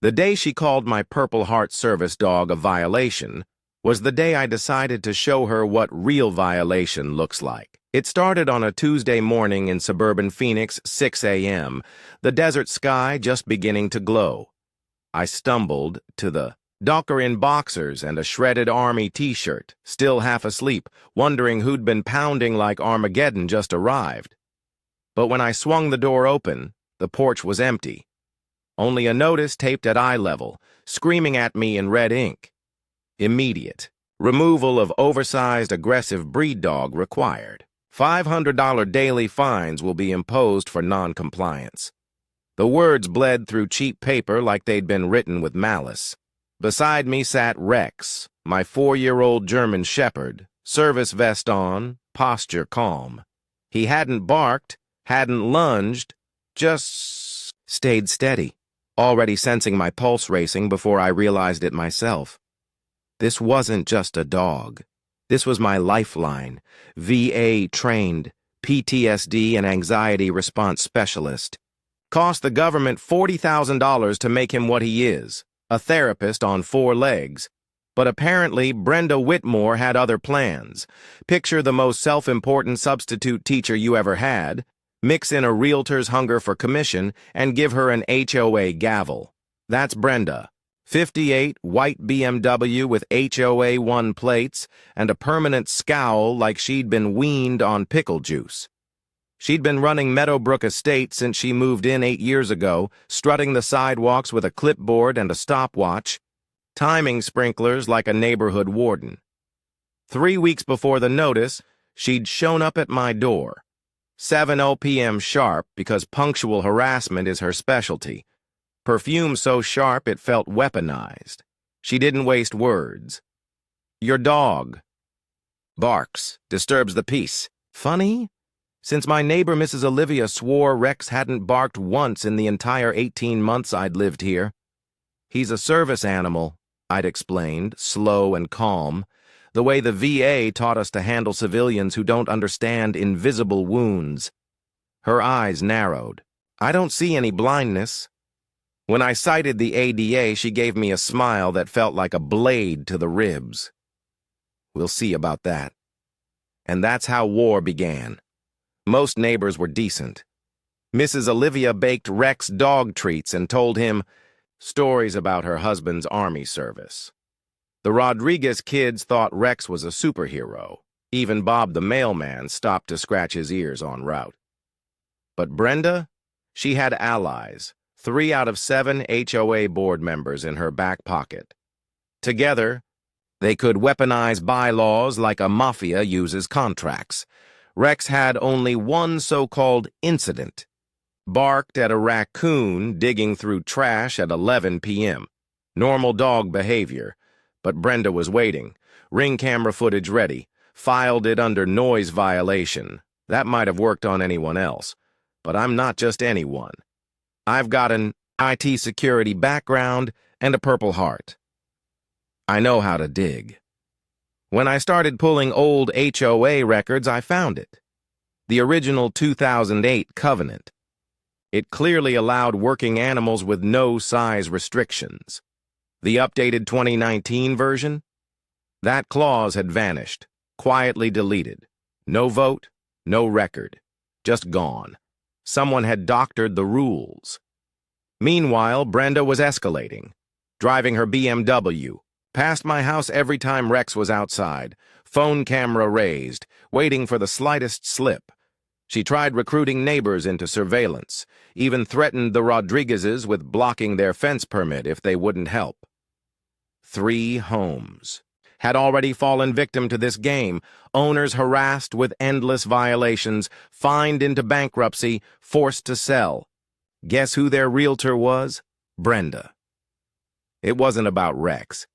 The day she called my Purple Heart service dog a violation was the day I decided to show her what real violation looks like. It started on a Tuesday morning in suburban Phoenix, 6 a.m., the desert sky just beginning to glow. I stumbled to the docker in boxers and a shredded army t-shirt, still half asleep, wondering who'd been pounding like Armageddon just arrived. But when I swung the door open, the porch was empty. Only a notice taped at eye level, screaming at me in red ink. Immediate. Removal of oversized aggressive breed dog required. $500 daily fines will be imposed for non-compliance. The words bled through cheap paper like they'd been written with malice. Beside me sat Rex, my 4-year-old German shepherd, service vest on, posture calm. He hadn't barked, hadn't lunged, just stayed steady, already sensing my pulse racing before I realized it myself. This wasn't just a dog. This was my lifeline, VA-trained, PTSD and anxiety response specialist. Cost the government $40,000 to make him what he is, a therapist on 4 legs. But apparently, Brenda Whitmore had other plans. Picture the most self-important substitute teacher you ever had, mix in a realtor's hunger for commission, and give her an HOA gavel. That's Brenda. 58, white BMW with HOA 1 plates and a permanent scowl like she'd been weaned on pickle juice. She'd been running Meadowbrook Estate since she moved in 8 years ago, strutting the sidewalks with a clipboard and a stopwatch, timing sprinklers like a neighborhood warden. 3 weeks before the notice, she'd shown up at my door. 7:00 p.m. sharp because punctual harassment is her specialty. Perfume so sharp it felt weaponized. She didn't waste words. Your dog barks, disturbs the peace. Funny? Since my neighbor Mrs. Olivia swore Rex hadn't barked once in the entire 18 months I'd lived here. He's a service animal, I'd explained, slow and calm, the way the VA taught us to handle civilians who don't understand invisible wounds. Her eyes narrowed. I don't see any blindness. When I cited the ADA, she gave me a smile that felt like a blade to the ribs. We'll see about that. And that's how war began. Most neighbors were decent. Mrs. Olivia baked Rex dog treats and told him stories about her husband's army service. The Rodriguez kids thought Rex was a superhero. Even Bob the mailman stopped to scratch his ears en route. But Brenda? She had allies. 3 out of 7 HOA board members in her back pocket. Together, they could weaponize bylaws like a mafia uses contracts. Rex had only one so-called incident. Barked at a raccoon digging through trash at 11 p.m. Normal dog behavior. But Brenda was waiting. Ring camera footage ready. Filed it under noise violation. That might have worked on anyone else. But I'm not just anyone. I've got an IT security background and a Purple Heart. I know how to dig. When I started pulling old HOA records, I found it. The original 2008 covenant. It clearly allowed working animals with no size restrictions. The updated 2019 version? That clause had vanished, quietly deleted. No vote, no record. Just gone. Someone had doctored the rules. Meanwhile, Brenda was escalating, driving her BMW, past my house every time Rex was outside, phone camera raised, waiting for the slightest slip. She tried recruiting neighbors into surveillance, even threatened the Rodriguezes with blocking their fence permit if they wouldn't help. 3 homes had already fallen victim to this game, owners harassed with endless violations, fined into bankruptcy, forced to sell. Guess who their realtor was? Brenda. It wasn't about Rex.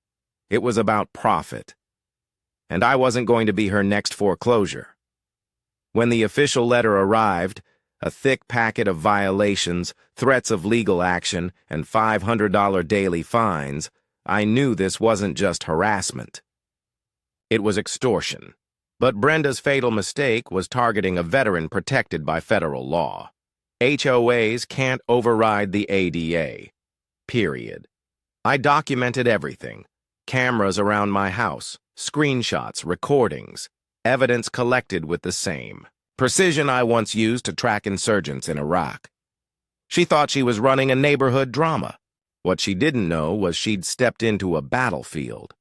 It was about profit. And I wasn't going to be her next foreclosure. When the official letter arrived, a thick packet of violations, threats of legal action, and $500 daily fines, I knew this wasn't just harassment. It was extortion. But Brenda's fatal mistake was targeting a veteran protected by federal law. HOAs can't override the ADA. Period. I documented everything. Cameras around my house, screenshots, recordings, evidence collected with the same precision I once used to track insurgents in Iraq. She thought she was running a neighborhood drama. What she didn't know was she'd stepped into a battlefield.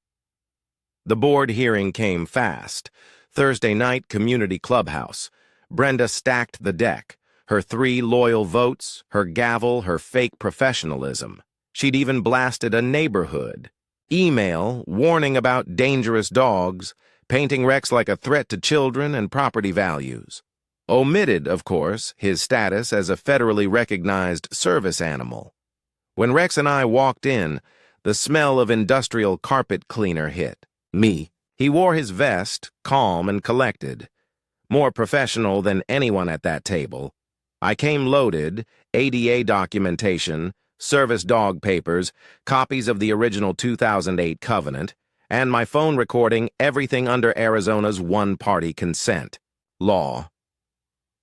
The board hearing came fast. Thursday night, community clubhouse. Brenda stacked the deck. Her 3 loyal votes, her gavel, her fake professionalism. She'd even blasted a neighborhood email warning about dangerous dogs, painting Rex like a threat to children and property values. Omitted, of course, his status as a federally recognized service animal. When Rex and I walked in, the smell of industrial carpet cleaner hit me. He wore his vest, calm and collected, more professional than anyone at that table. I came loaded, ADA documentation, service dog papers, copies of the original 2008 covenant, and my phone recording everything under Arizona's one-party consent law.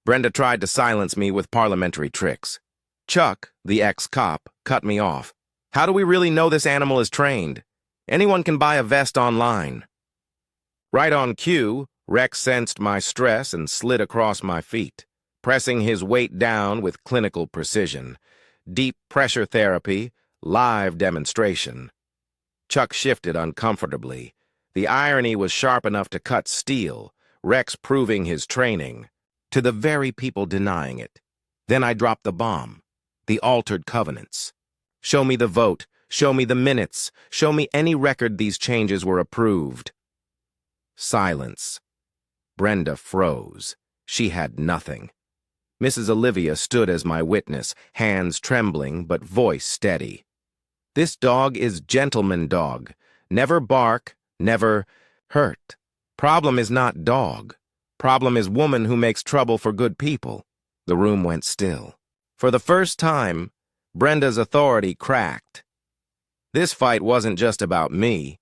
Brenda tried to silence me with parliamentary tricks. Chuck, the ex-cop, cut me off. How do we really know this animal is trained? Anyone can buy a vest online. Right on cue, Rex sensed my stress and slid across my feet, pressing his weight down with clinical precision. Deep pressure therapy, live demonstration. Chuck shifted uncomfortably. The irony was sharp enough to cut steel, Rex proving his training, to the very people denying it. Then I dropped the bomb. The altered covenants. Show me the vote. Show me the minutes. Show me any record these changes were approved. Silence. Brenda froze. She had nothing. Mrs. Olivia stood as my witness, hands trembling but voice steady. This dog is gentleman dog. Never bark, never hurt. Problem is not dog. Problem is woman who makes trouble for good people. The room went still. For the first time, Brenda's authority cracked. This fight wasn't just about me.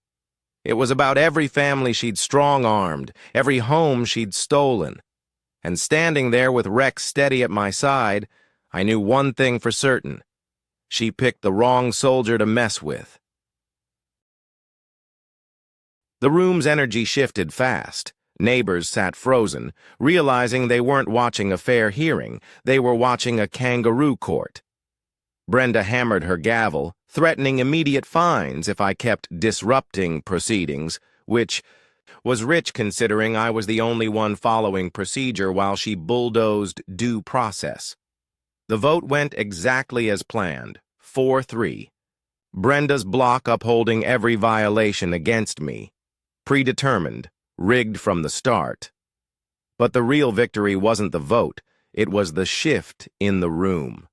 It was about every family she'd strong-armed, every home she'd stolen. And standing there with Rex steady at my side, I knew one thing for certain. She picked the wrong soldier to mess with. The room's energy shifted fast. Neighbors sat frozen, realizing they weren't watching a fair hearing. They were watching a kangaroo court. Brenda hammered her gavel, threatening immediate fines if I kept disrupting proceedings, which was rich considering I was the only one following procedure while she bulldozed due process. The vote went exactly as planned, 4-3. Brenda's block upholding every violation against me. Predetermined, rigged from the start. But the real victory wasn't the vote, it was the shift in the room.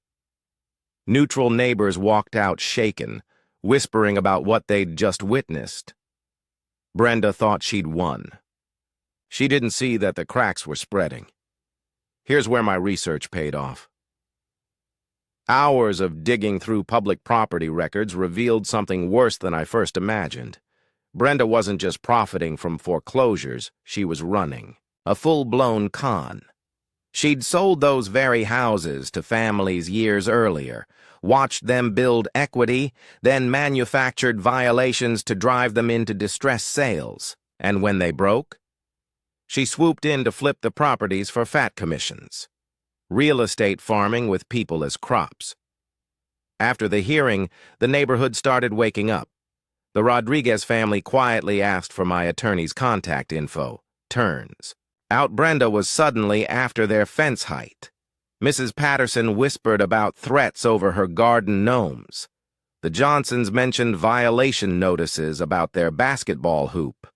Neutral neighbors walked out shaken, whispering about what they'd just witnessed. Brenda thought she'd won. She didn't see that the cracks were spreading. Here's where my research paid off. Hours of digging through public property records revealed something worse than I first imagined. Brenda wasn't just profiting from foreclosures, she was running a full-blown con. She'd sold those very houses to families years earlier, watched them build equity, then manufactured violations to drive them into distressed sales. And when they broke, she swooped in to flip the properties for fat commissions. Real estate farming with people as crops. After the hearing, the neighborhood started waking up. The Rodriguez family quietly asked for my attorney's contact info. Turns out Brenda was suddenly after their fence height. Mrs. Patterson whispered about threats over her garden gnomes. The Johnsons mentioned violation notices about their basketball hoop.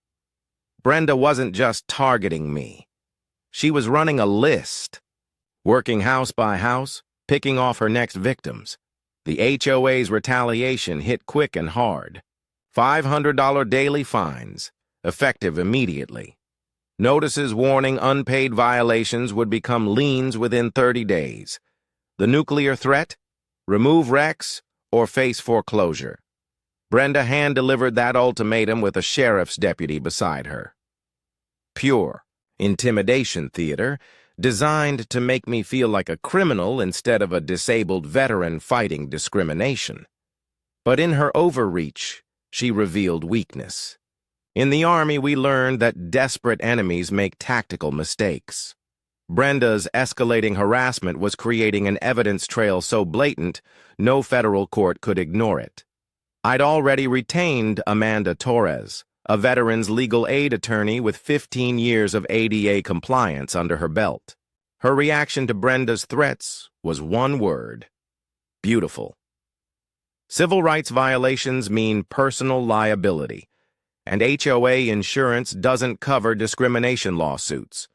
Brenda wasn't just targeting me. She was running a list, working house by house, picking off her next victims. The HOA's retaliation hit quick and hard. $500 daily fines, effective immediately. Notices warning unpaid violations would become liens within 30 days. The nuclear threat? Remove Rex or face foreclosure. Brenda hand-delivered that ultimatum with a sheriff's deputy beside her. Pure intimidation theater, designed to make me feel like a criminal instead of a disabled veteran fighting discrimination. But in her overreach, she revealed weakness. In the Army, we learned that desperate enemies make tactical mistakes. Brenda's escalating harassment was creating an evidence trail so blatant, no federal court could ignore it. I'd already retained Amanda Torres, a veteran's legal aid attorney with 15 years of ADA compliance under her belt. Her reaction to Brenda's threats was one word: beautiful. Civil rights violations mean personal liability, and HOA insurance doesn't cover discrimination lawsuits.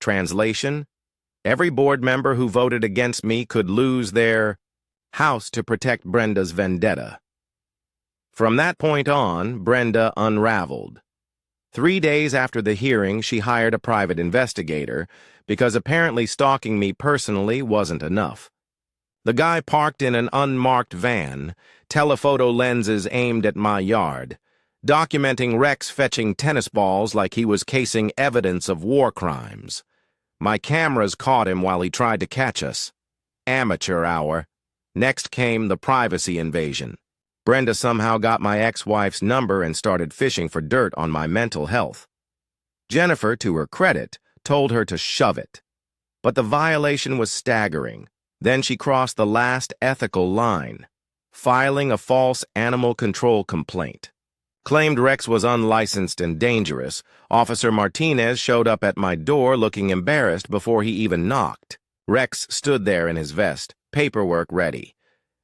Translation: every board member who voted against me could lose their house to protect Brenda's vendetta. From that point on, Brenda unraveled. 3 days after the hearing, she hired a private investigator because apparently stalking me personally wasn't enough. The guy parked in an unmarked van, telephoto lenses aimed at my yard, documenting Rex fetching tennis balls like he was casing evidence of war crimes. My cameras caught him while he tried to catch us. Amateur hour. Next came the privacy invasion. Brenda somehow got my ex-wife's number and started fishing for dirt on my mental health. Jennifer, to her credit, told her to shove it. But the violation was staggering. Then she crossed the last ethical line, filing a false animal control complaint. Claimed Rex was unlicensed and dangerous. Officer Martinez showed up at my door looking embarrassed before he even knocked. Rex stood there in his vest, paperwork ready.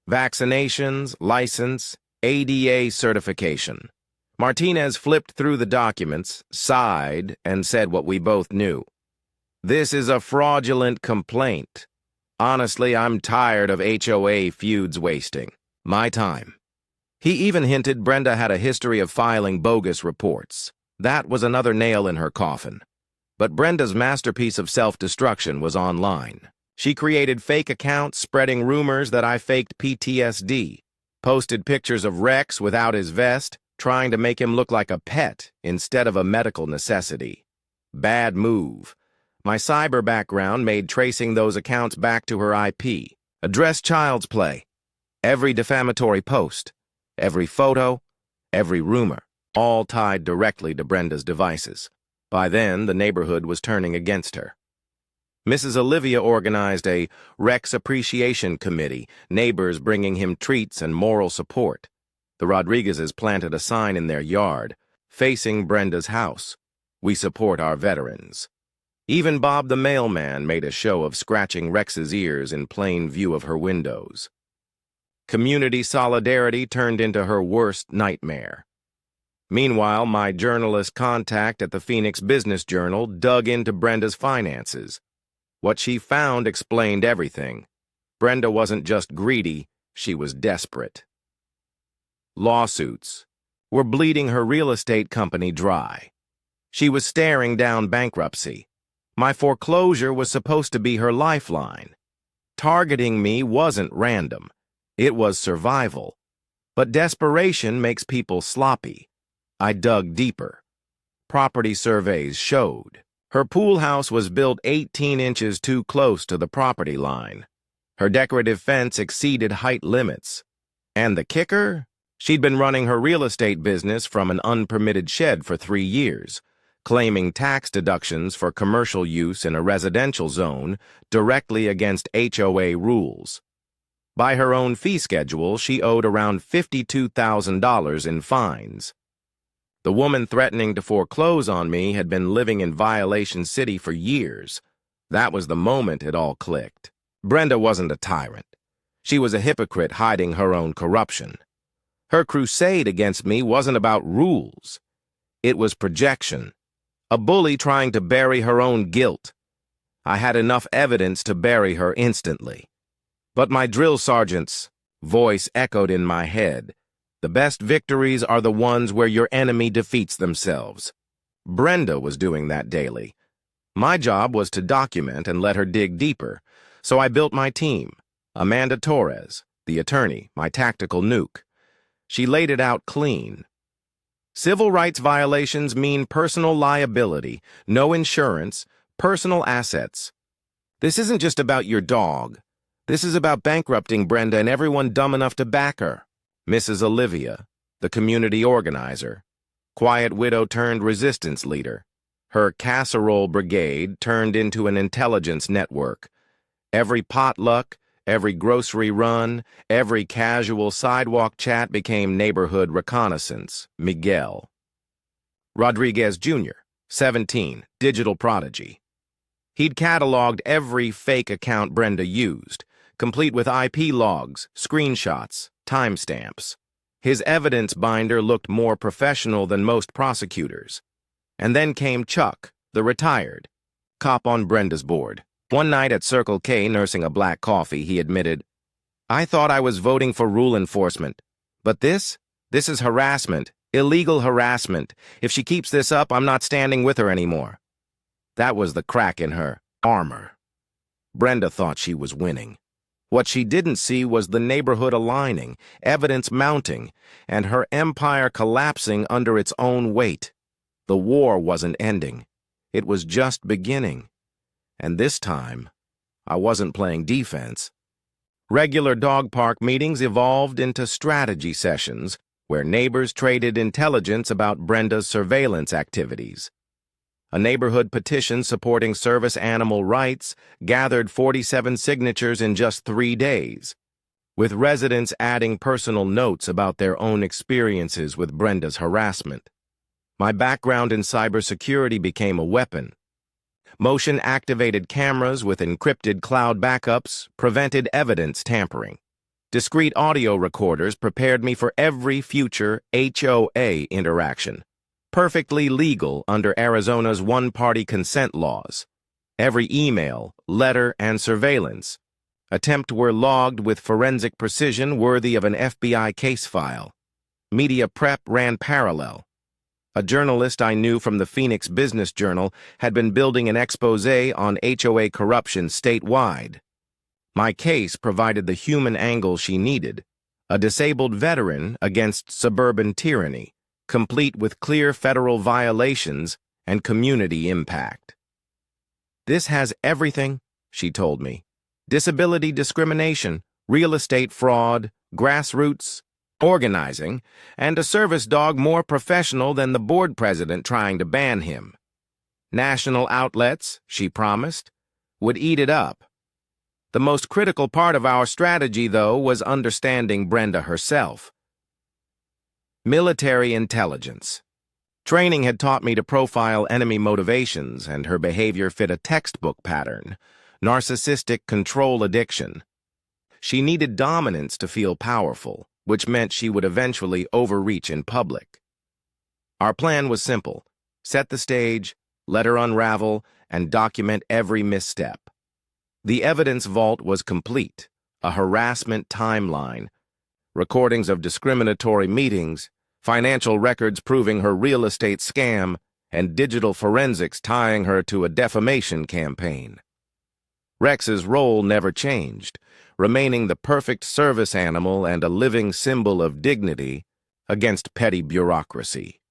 Vaccinations, license, ADA certification. Martinez flipped through the documents, sighed, and said what we both knew. This is a fraudulent complaint. Honestly, I'm tired of HOA feuds wasting my time. He even hinted Brenda had a history of filing bogus reports. That was another nail in her coffin. But Brenda's masterpiece of self-destruction was online. She created fake accounts spreading rumors that I faked PTSD, posted pictures of Rex without his vest, trying to make him look like a pet instead of a medical necessity. Bad move. My cyber background made tracing those accounts back to her IP address child's play. Every defamatory post, every photo, every rumor, all tied directly to Brenda's devices. By then, the neighborhood was turning against her. Mrs. Olivia organized a Rex Appreciation Committee, neighbors bringing him treats and moral support. The Rodriguezes planted a sign in their yard, facing Brenda's house. We support our veterans. Even Bob the mailman made a show of scratching Rex's ears in plain view of her windows. Community solidarity turned into her worst nightmare. Meanwhile, my journalist contact at the Phoenix Business Journal dug into Brenda's finances. What she found explained everything. Brenda wasn't just greedy, she was desperate. Lawsuits were bleeding her real estate company dry. She was staring down bankruptcy. My foreclosure was supposed to be her lifeline. Targeting me wasn't random. It was survival. But desperation makes people sloppy. I dug deeper. Property surveys showed. Her pool house was built 18 inches too close to the property line. Her decorative fence exceeded height limits. And the kicker? She'd been running her real estate business from an unpermitted shed for 3 years, claiming tax deductions for commercial use in a residential zone directly against HOA rules. By her own fee schedule, she owed around $52,000 in fines. The woman threatening to foreclose on me had been living in Violation City for years. That was the moment it all clicked. Brenda wasn't a tyrant. She was a hypocrite hiding her own corruption. Her crusade against me wasn't about rules. It was projection. A bully trying to bury her own guilt. I had enough evidence to bury her instantly. But my drill sergeant's voice echoed in my head. The best victories are the ones where your enemy defeats themselves. Brenda was doing that daily. My job was to document and let her dig deeper, so I built my team. Amanda Torres, the attorney, my tactical nuke. She laid it out clean. Civil rights violations mean personal liability, no insurance, personal assets. This isn't just about your dog. This is about bankrupting Brenda and everyone dumb enough to back her. Mrs. Olivia, the community organizer, quiet widow turned resistance leader. Her casserole brigade turned into an intelligence network. Every potluck, every grocery run, every casual sidewalk chat became neighborhood reconnaissance. Miguel Rodriguez Jr., 17, digital prodigy. He'd cataloged every fake account Brenda used, complete with IP logs, screenshots, timestamps. His evidence binder looked more professional than most prosecutors. And then came Chuck, the retired cop on Brenda's board. One night at Circle K nursing a black coffee, he admitted, "I thought I was voting for rule enforcement. But this is harassment, illegal harassment. If she keeps this up, I'm not standing with her anymore." That was the crack in her armor. Brenda thought she was winning. What she didn't see was the neighborhood aligning, evidence mounting, and her empire collapsing under its own weight. The war wasn't ending. It was just beginning. And this time, I wasn't playing defense. Regular dog park meetings evolved into strategy sessions where neighbors traded intelligence about Brenda's surveillance activities. A neighborhood petition supporting service animal rights gathered 47 signatures in just 3 days, with residents adding personal notes about their own experiences with Brenda's harassment. My background in cybersecurity became a weapon. Motion-activated cameras with encrypted cloud backups prevented evidence tampering. Discrete audio recorders prepared me for every future HOA interaction, perfectly legal under Arizona's one-party consent laws. Every email, letter, and surveillance attempt were logged with forensic precision worthy of an FBI case file. Media prep ran parallel. A journalist I knew from the Phoenix Business Journal had been building an exposé on HOA corruption statewide. My case provided the human angle she needed, a disabled veteran against suburban tyranny, complete with clear federal violations and community impact. "This has everything," she told me. "Disability discrimination, real estate fraud, grassroots organizing, and a service dog more professional than the board president trying to ban him. National outlets," she promised, "would eat it up." The most critical part of our strategy, though, was understanding Brenda herself. Military intelligence. Training had taught me to profile enemy motivations, and her behavior fit a textbook pattern: narcissistic control addiction. She needed dominance to feel powerful, which meant she would eventually overreach in public. Our plan was simple: set the stage, let her unravel, and document every misstep. The evidence vault was complete: a harassment timeline, recordings of discriminatory meetings, financial records proving her real estate scam, and digital forensics tying her to a defamation campaign. Rex's role never changed, remaining the perfect service animal and a living symbol of dignity against petty bureaucracy.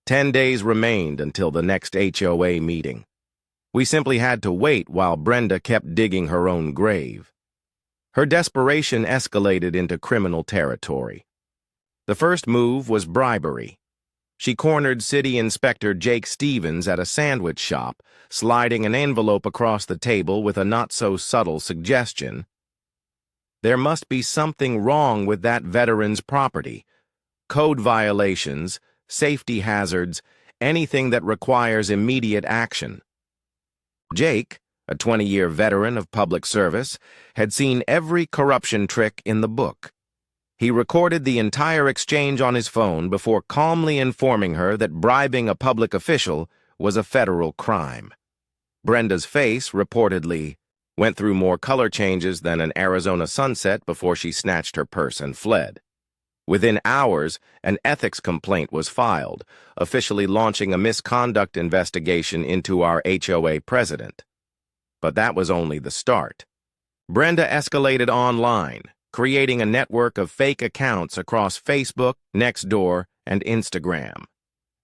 10 days remained until the next HOA meeting. We simply had to wait while Brenda kept digging her own grave. Her desperation escalated into criminal territory. The first move was bribery. She cornered City Inspector Jake Stevens at a sandwich shop, sliding an envelope across the table with a not-so-subtle suggestion: "There must be something wrong with that veteran's property. Code violations, safety hazards, anything that requires immediate action." Jake, a 20-year veteran of public service, had seen every corruption trick in the book. He recorded the entire exchange on his phone before calmly informing her that bribing a public official was a federal crime. Brenda's face, reportedly, went through more color changes than an Arizona sunset before she snatched her purse and fled. Within hours, an ethics complaint was filed, officially launching a misconduct investigation into our HOA president. But that was only the start. Brenda escalated online, creating a network of fake accounts across Facebook, Nextdoor, and Instagram.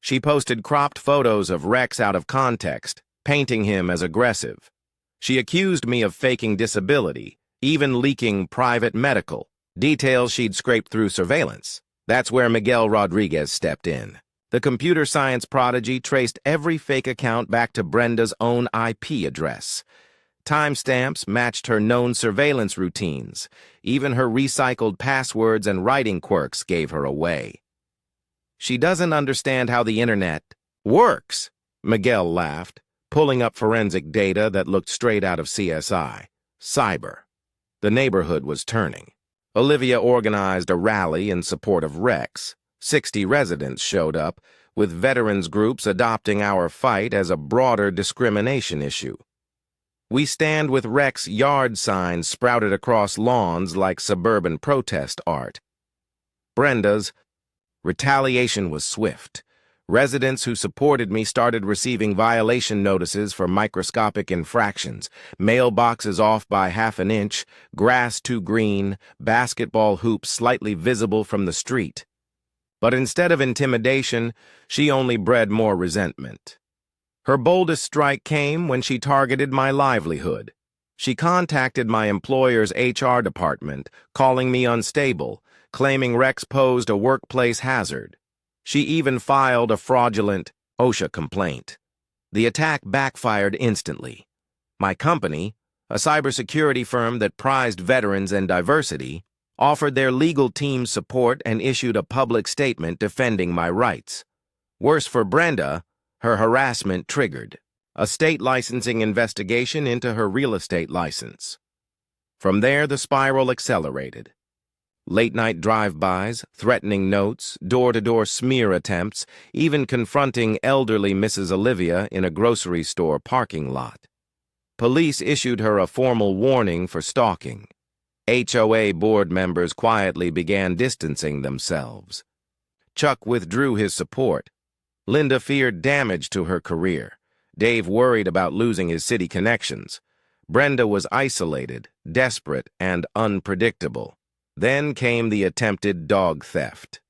She posted cropped photos of Rex out of context, painting him as aggressive. She accused me of faking disability, even leaking private medical Details she'd scraped through surveillance. That's where Miguel Rodriguez stepped in. The computer science prodigy traced every fake account back to Brenda's own IP address. Timestamps matched her known surveillance routines. Even her recycled passwords and writing quirks gave her away. She doesn't understand how the internet works, Miguel laughed, pulling up forensic data that looked straight out of CSI. Cyber. The neighborhood was turning. Olivia organized a rally in support of Rex. 60 residents showed up, with veterans groups adopting our fight as a broader discrimination issue. We stand with Rex yard signs sprouted across lawns like suburban protest art. Brenda's retaliation was swift. Residents who supported me started receiving violation notices for microscopic infractions, mailboxes off by half an inch, grass too green, basketball hoops slightly visible from the street. But instead of intimidation, she only bred more resentment. Her boldest strike came when she targeted my livelihood. She contacted my employer's HR department, calling me unstable, claiming Rex posed a workplace hazard. She even filed a fraudulent OSHA complaint. The attack backfired instantly. My company, a cybersecurity firm that prized veterans and diversity, offered their legal team support and issued a public statement defending my rights. Worse for Brenda, her harassment triggered a state licensing investigation into her real estate license. From there, the spiral accelerated. Late-night drive-bys, threatening notes, door-to-door smear attempts, even confronting elderly Mrs. Olivia in a grocery store parking lot. Police issued her a formal warning for stalking. HOA board members quietly began distancing themselves. Chuck withdrew his support. Linda feared damage to her career. Dave worried about losing his city connections. Brenda was isolated, desperate, and unpredictable. Then came the attempted dog theft.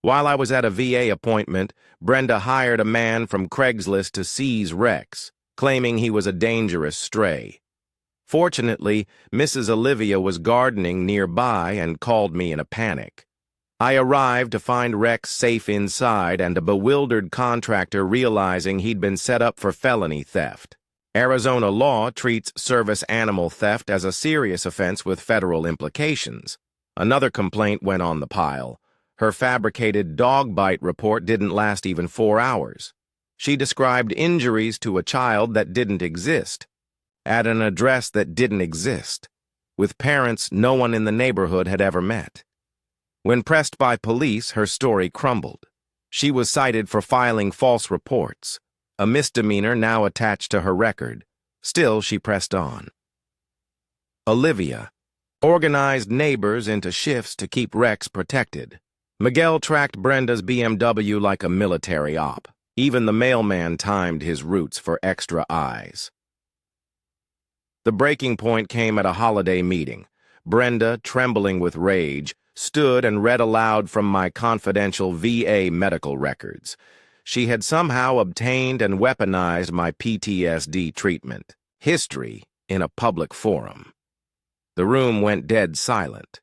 While I was at a VA appointment, Brenda hired a man from Craigslist to seize Rex, claiming he was a dangerous stray. Fortunately, Mrs. Olivia was gardening nearby and called me in a panic. I arrived to find Rex safe inside and a bewildered contractor realizing he'd been set up for felony theft. Arizona law treats service animal theft as a serious offense with federal implications. Another complaint went on the pile. Her fabricated dog bite report didn't last even 4 hours. She described injuries to a child that didn't exist, at an address that didn't exist, with parents no one in the neighborhood had ever met. When pressed by police, her story crumbled. She was cited for filing false reports, a misdemeanor now attached to her record. Still, she pressed on. Olivia organized neighbors into shifts to keep Rex protected. Miguel tracked Brenda's BMW like a military op. Even the mailman timed his routes for extra eyes. The breaking point came at a holiday meeting. Brenda, trembling with rage, stood and read aloud from my confidential VA medical records. She had somehow obtained and weaponized my PTSD treatment history in a public forum. The room went dead silent.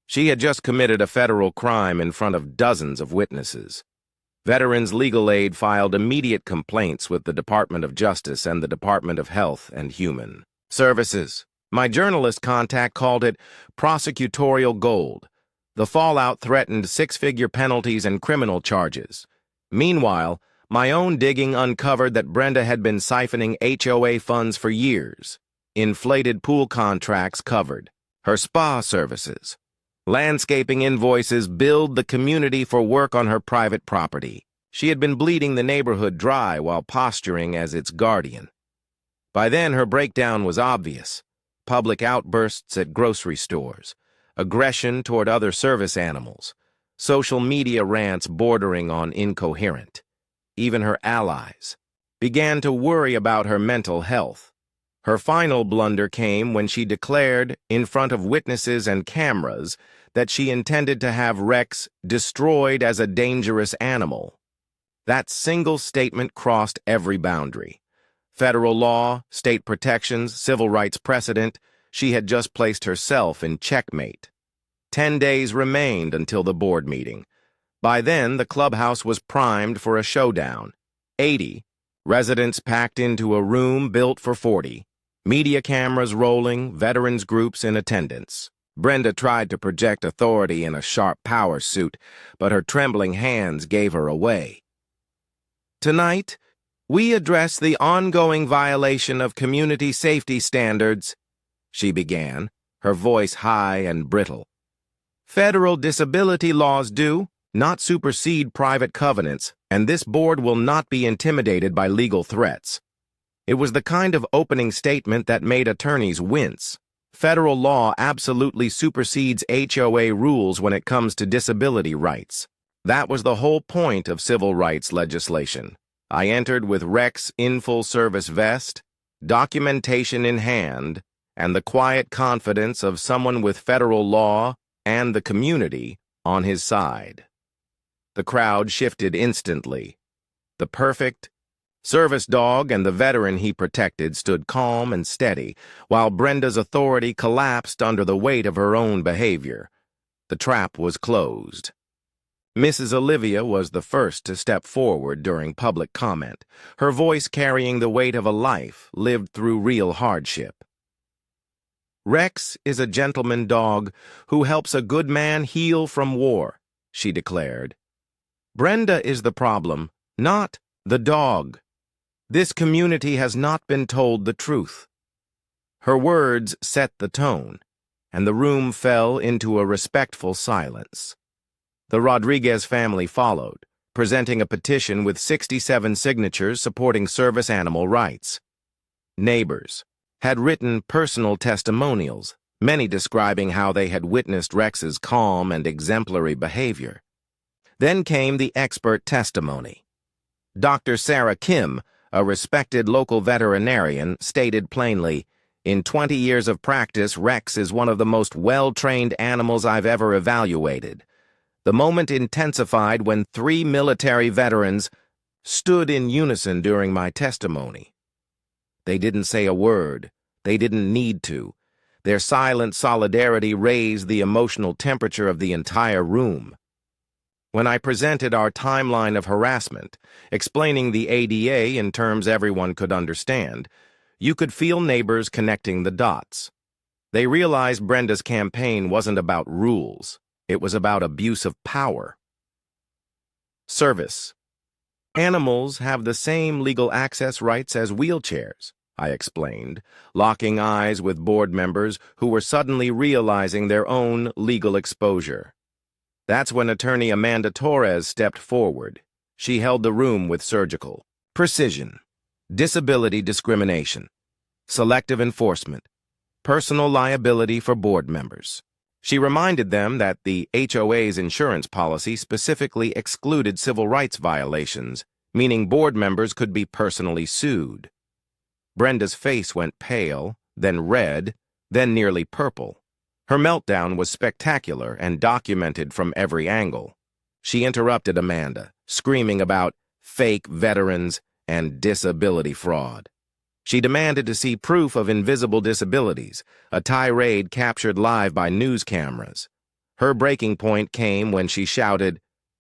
She had just committed a federal crime in front of dozens of witnesses. Veterans Legal Aid filed immediate complaints with the Department of Justice and the Department of Health and Human Services. My journalist contact called it prosecutorial gold. The fallout threatened 6-figure penalties and criminal charges. Meanwhile, my own digging uncovered that Brenda had been siphoning HOA funds for years. Inflated pool contracts covered her spa services. Landscaping invoices billed the community for work on her private property. She had been bleeding the neighborhood dry while posturing as its guardian. By then, her breakdown was obvious. Public outbursts at grocery stores, aggression toward other service animals, social media rants bordering on incoherent. Even her allies began to worry about her mental health. Her final blunder came when she declared, in front of witnesses and cameras, that she intended to have Rex destroyed as a dangerous animal. That single statement crossed every boundary. Federal law, state protections, civil rights precedent, she had just placed herself in checkmate. 10 days remained until the board meeting. By then, the clubhouse was primed for a showdown. 80 residents packed into a room built for 40. Media cameras rolling, veterans groups in attendance. Brenda tried to project authority in a sharp power suit, but her trembling hands gave her away. Tonight, we address the ongoing violation of community safety standards, she began, her voice high and brittle. Federal disability laws do not supersede private covenants, and this board will not be intimidated by legal threats. It was the kind of opening statement that made attorneys wince. Federal law absolutely supersedes HOA rules when it comes to disability rights. That was the whole point of civil rights legislation. I entered with Rex in full-service vest, documentation in hand, and the quiet confidence of someone with federal law and the community on his side. The crowd shifted instantly. The perfect service dog and the veteran he protected stood calm and steady, while Brenda's authority collapsed under the weight of her own behavior. The trap was closed. Mrs. Olivia was the first to step forward during public comment, her voice carrying the weight of a life lived through real hardship. Rex is a gentleman dog who helps a good man heal from war, she declared. Brenda is the problem, not the dog. This community has not been told the truth. Her words set the tone, and the room fell into a respectful silence. The Rodriguez family followed, presenting a petition with 67 signatures supporting service animal rights. Neighbors had written personal testimonials, many describing how they had witnessed Rex's calm and exemplary behavior. Then came the expert testimony. Dr. Sarah Kim, a respected local veterinarian, stated plainly, "In 20 years of practice, Rex is one of the most well-trained animals I've ever evaluated." The moment intensified when 3 military veterans stood in unison during my testimony. They didn't say a word. They didn't need to. Their silent solidarity raised the emotional temperature of the entire room. When I presented our timeline of harassment, explaining the ADA in terms everyone could understand, you could feel neighbors connecting the dots. They realized Brenda's campaign wasn't about rules. It was about abuse of power. Service. Animals have the same legal access rights as wheelchairs, I explained, locking eyes with board members who were suddenly realizing their own legal exposure. That's when attorney Amanda Torres stepped forward. She held the room with surgical precision. Disability discrimination, selective enforcement, personal liability for board members. She reminded them that the HOA's insurance policy specifically excluded civil rights violations, meaning board members could be personally sued. Brenda's face went pale, then red, then nearly purple. Her meltdown was spectacular and documented from every angle. She interrupted Amanda, screaming about fake veterans and disability fraud. She demanded to see proof of invisible disabilities, a tirade captured live by news cameras. Her breaking point came when she shouted,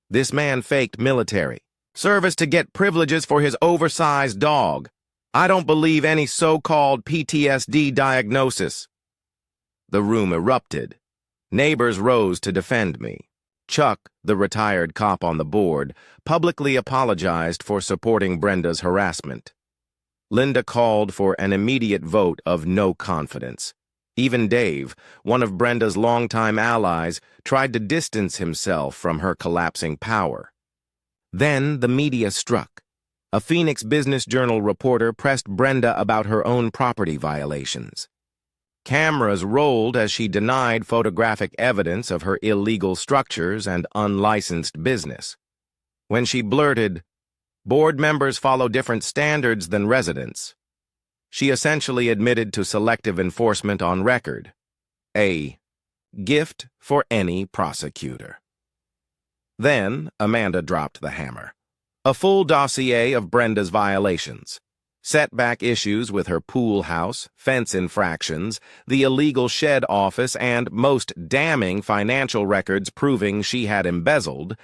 "This man faked military service to get privileges for his oversized dog. I don't believe any so-called PTSD diagnosis." The room erupted. Neighbors rose to defend me. Chuck, the retired cop on the board, publicly apologized for supporting Brenda's harassment. Linda called for an immediate vote of no confidence. Even Dave, one of Brenda's longtime allies, tried to distance himself from her collapsing power. Then the media struck. A Phoenix Business Journal reporter pressed Brenda about her own property violations. Cameras rolled as she denied photographic evidence of her illegal structures and unlicensed business. When she blurted, "Board members follow different standards than residents," she essentially admitted to selective enforcement on record. A gift for any prosecutor. Then Amanda dropped the hammer. A full dossier of Brenda's violations. setback issues with her pool house, fence infractions, the illegal shed office, and most damning financial records proving she had embezzled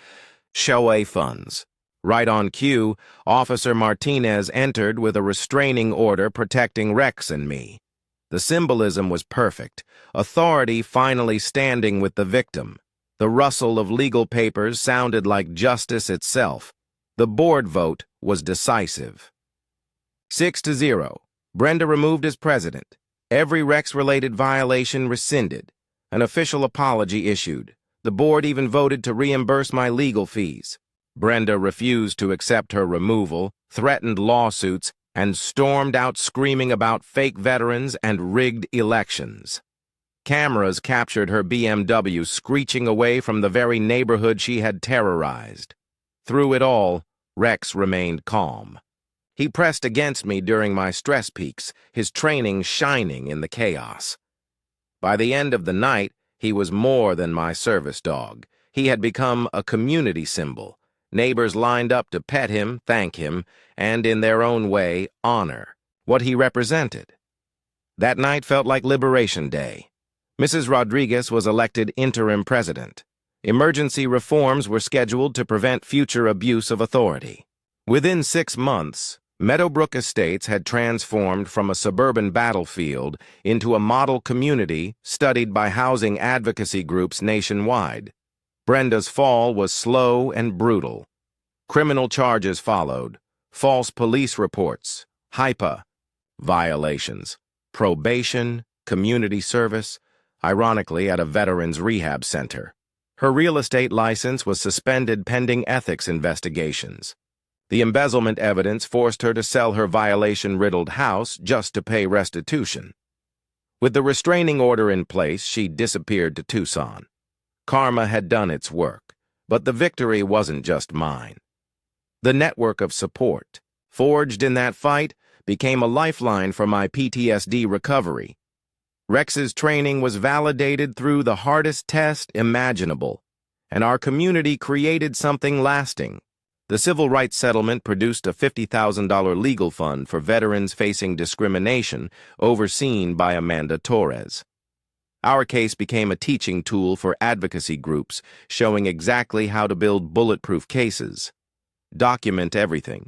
HOA funds. Right on cue, Officer Martinez entered with a restraining order protecting Rex and me. The symbolism was perfect, authority finally standing with the victim. The rustle of legal papers sounded like justice itself. The board vote was decisive. 6-0. Brenda removed as president. Every Rex-related violation rescinded. An official apology issued. The board even voted to reimburse my legal fees. Brenda refused to accept her removal, threatened lawsuits, and stormed out screaming about fake veterans and rigged elections. Cameras captured her BMW screeching away from the very neighborhood she had terrorized. Through it all, Rex remained calm. He pressed against me during my stress peaks, his training shining in the chaos. By the end of the night, he was more than my service dog. He had become a community symbol. Neighbors lined up to pet him, thank him, and in their own way, honor what he represented. That night felt like Liberation Day. Mrs. Rodriguez was elected interim president. Emergency reforms were scheduled to prevent future abuse of authority. Within 6 months, Meadowbrook Estates had transformed from a suburban battlefield into a model community studied by housing advocacy groups nationwide. Brenda's fall was slow and brutal. Criminal charges followed, false police reports, HIPAA violations, probation, community service, ironically at a veterans rehab center. Her real estate license was suspended pending ethics investigations. The embezzlement evidence forced her to sell her violation-riddled house just to pay restitution. With the restraining order in place, she disappeared to Tucson. Karma had done its work, but the victory wasn't just mine. The network of support, forged in that fight, became a lifeline for my PTSD recovery. Rex's training was validated through the hardest test imaginable, and our community created something lasting. The civil rights settlement produced a $50,000 legal fund for veterans facing discrimination, overseen by Amanda Torres. Our case became a teaching tool for advocacy groups, showing exactly how to build bulletproof cases. Document everything.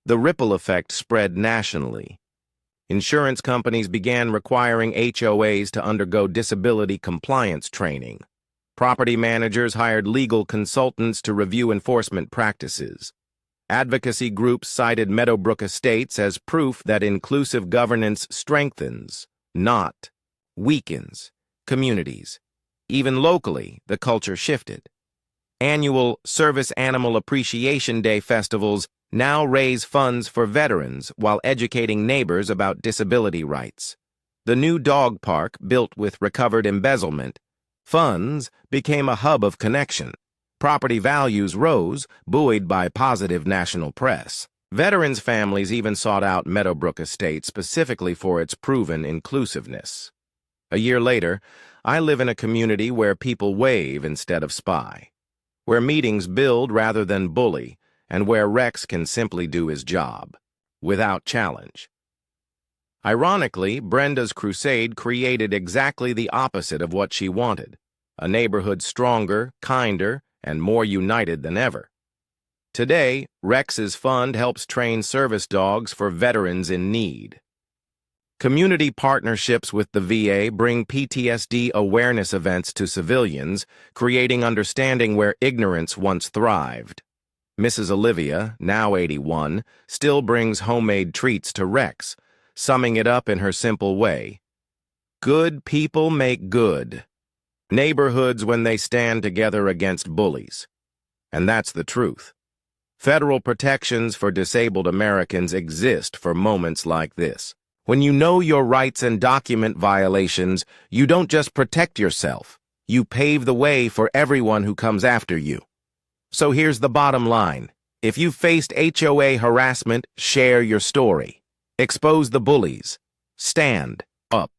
The ripple effect spread nationally. Insurance companies began requiring HOAs to undergo disability compliance training. Property managers hired legal consultants to review enforcement practices. Advocacy groups cited Meadowbrook Estates as proof that inclusive governance strengthens, not weakens, communities. Even locally, the culture shifted. Annual Service Animal Appreciation Day festivals now raise funds for veterans while educating neighbors about disability rights. The new dog park, built with recovered embezzlement funds, became a hub of connection. Property values rose, buoyed by positive national press. Veterans' families even sought out Meadowbrook Estate specifically for its proven inclusiveness. A year later, I live in a community where people wave instead of spy, where meetings build rather than bully, and where Rex can simply do his job, without challenge. Ironically, Brenda's crusade created exactly the opposite of what she wanted, a neighborhood stronger, kinder, and more united than ever. Today, Rex's fund helps train service dogs for veterans in need. Community partnerships with the VA bring PTSD awareness events to civilians, creating understanding where ignorance once thrived. Mrs. Olivia, now 81, still brings homemade treats to Rex, summing it up in her simple way. Good people make good. Neighborhoods when they stand together against bullies. And that's the truth. Federal protections for disabled Americans exist for moments like this. When you know your rights and document violations, you don't just protect yourself. You pave the way for everyone who comes after you. So here's the bottom line. If you've faced HOA harassment, share your story. Expose the bullies. Stand up.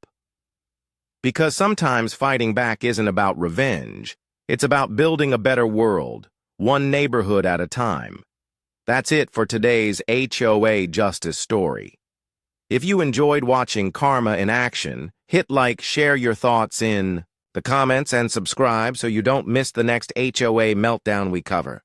Because sometimes fighting back isn't about revenge. It's about building a better world, one neighborhood at a time. That's it for today's HOA Justice story. If you enjoyed watching Karma in action, hit like, share your thoughts in the comments, and subscribe so you don't miss the next HOA meltdown we cover.